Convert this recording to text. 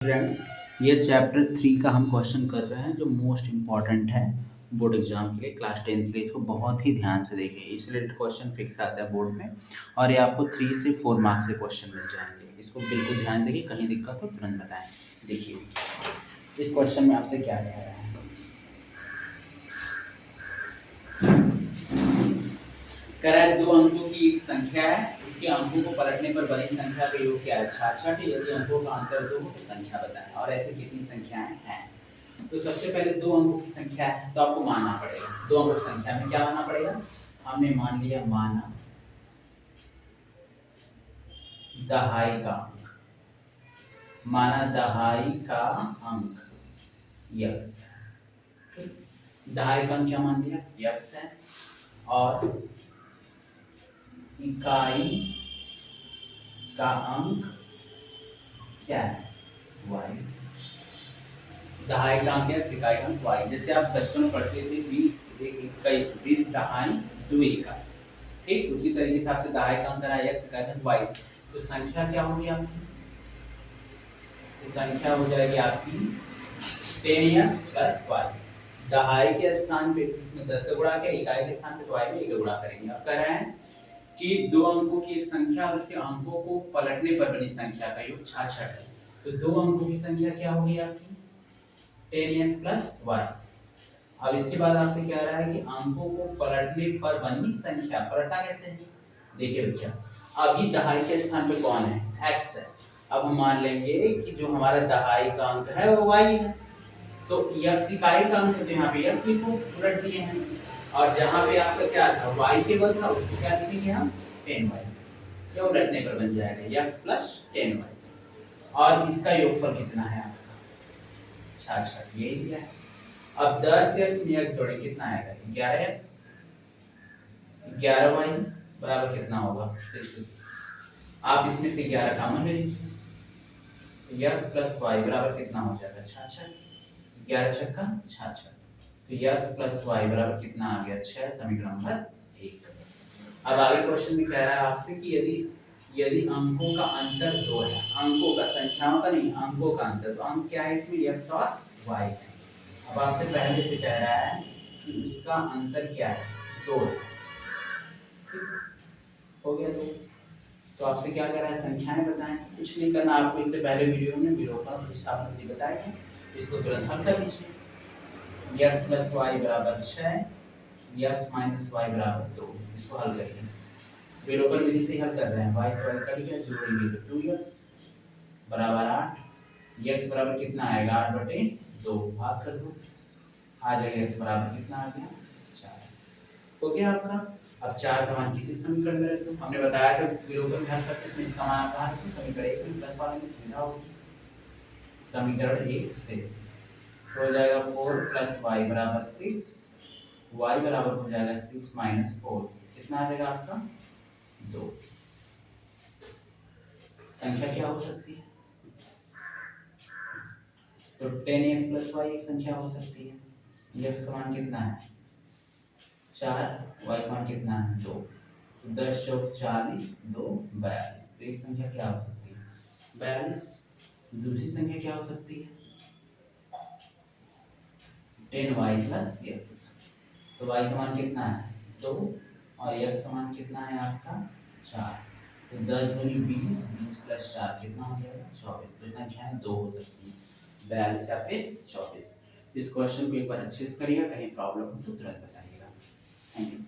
Friends, ये chapter 3 का हम क्वेश्चन कर रहे हैं जो मोस्ट इम्पॉर्टेंट है बोर्ड एग्जाम के लिए, क्लास 10 के लिए। इसको बहुत ही ध्यान से देखिए, इसलिए क्वेश्चन फिक्स आता है बोर्ड में और ये आपको 3 से 4 मार्क्स से क्वेश्चन मिल जाएंगे। इसको बिल्कुल ध्यान देखिए, कहीं दिक्कत हो तुरंत बताएं। देखिए इस क्वेश्चन में आपसे क्या कह रहा है। कह रहा है 2 अंकों की एक संख्या है, उसके अंकों को पलटने पर बनी संख्या का योग क्या है? 66। यदि अंकों का अंतर 2 हो तो संख्या बताएं। और ऐसे कितनी संख्याएं हैं? तो सबसे पहले 2 अंकों की संख्या है तो आपको मानना पड़ेगा। 2 अंकों की संख्या में क्या मानना पड़ेगा? हमने मान लिया माना दहाई का अंक, माना दहाई का अंक यक्स। दहाई का अंक क्या मान लिया? यक्स है। और इकाई का अंक क्या है? वाई। दहाई का अंक है, इकाई का अंक वाई। जैसे आप बचपन में पढ़ते थे 20 21 20 दहाई 2 इकाई, ठीक उसी तरीके से आपसे दहाई का अंक आया x इकाई का अंक y। तो संख्या क्या होगी आपकी? तो संख्या हो जाएगी आपकी 10x प्लस y। दहाई के स्थान पे इसमें 10 से गुणा किया, इकाई के स्थान पे तो y में 1 गुणा करेंगे। अब कह रहे हैं कि 2 अंकों की एक संख्या और उसके अंकों को पलटने पर बनी संख्या का योग 66 है। तो 2 अंकों की संख्या क्या होगी आपकी? 10x plus y। अब इसके बाद आपसे कह रहा है कि अंकों को पलटने पर बनी संख्या। पलटना कैसे? देखिए बच्चा, अभी दहाई के स्थान पे कौन है? x है। अब हम मान लेंगे कि जो हमारा दहाई का अंक है वो y है, तो x इकाई का अंक है तो यहाँ पे x लिखो, उलट दिए हैं। और जहाँ पे आपका क्या था? y केवल था, उसको क्या लिखेंगे हम? 10y। क्या उलटने पर बन जाएगा? x plus 10y। और इसका योगफल कितना है आपका? 66। यही दिया है। अब 10x में x जोड़े कितना आएगा? 11x। 11y बराबर कितना होगा? 66। आप इसमें से 11 कॉमन ले लीजिए, तो x प्लस वाई बराबर कितना हो जाएगा? 66। 11 छक्का 66, तो x प्लस वाई बराबर कितना आ गया? 6। समीकरण नंबर 1। अब आगे क्वेश्चन में कह रहा है आपसे कि यदि यदि अंकों का अंतर 2 है, अंकों का, संख्याओं का नहीं, अंकों का अंतर, तो अंक क्या है इसमें? x और y है। अब आपसे पहले से कह रहा है कि उसका अंतर क्या है? 2 है। हो गया 2। तो आपसे क्या कर रहा है? संख्याएं बताएं। कुछ नहीं करना आपको, इससे पहले वीडियो में विलोपन प्रतिस्थापन भी बताया है, इसको तुरंत हल कर लीजिए। x प्लस वाई बराबर 6, x माइनस वाई बराबर 2। इसको हल करिए, विलोपन विधि से हल कर रहे हैं। y से y कट गया, जोड़ेंगे तो 2x बराबर 8। x बराबर कितना आएगा? 8/2। भाग कर दो, आ जाएगा x बराबर कितना आ गया? 4। हो गया आपका। अब 4 का मान किसी समीकरण में रख दो। हमने बताया था विलोपन हल करते समय इसका मान आता है, समीकरण 1 में प्लस वाले में सुविधा होगी। समीकरण 1 से तो हो जाएगा 4 प्लस वाई बराबर 6, y बराबर हो जाएगा 6 माइनस 4। कितना आ जाएगा आपका? 2। संख्या क्या हो सकती है? तो 10x प्लस वाई एक संख्या हो सकती है। x का मान कितना है? 4, y का मान कितना है? 2। तो 10 चौक 40, 2 42। तो एक संख्या क्या हो सकती है? 42। दूसरी संख्या क्या हो सकती है? 10y plus x। तो y का मान कितना है? 2 और x का मान कितना है आपका? 4। तो 10 दूनी 20, 20 प्लस 4 कितना हो जाएगा? 24। तो संख्याएं 2 हो सकती है, 42 या फिर 24। इस क्वेश्चन को एक बार अच्छे से करिएगा, कहीं प्रॉब्लम हो तो तुरंत बताइएगा। Thank you.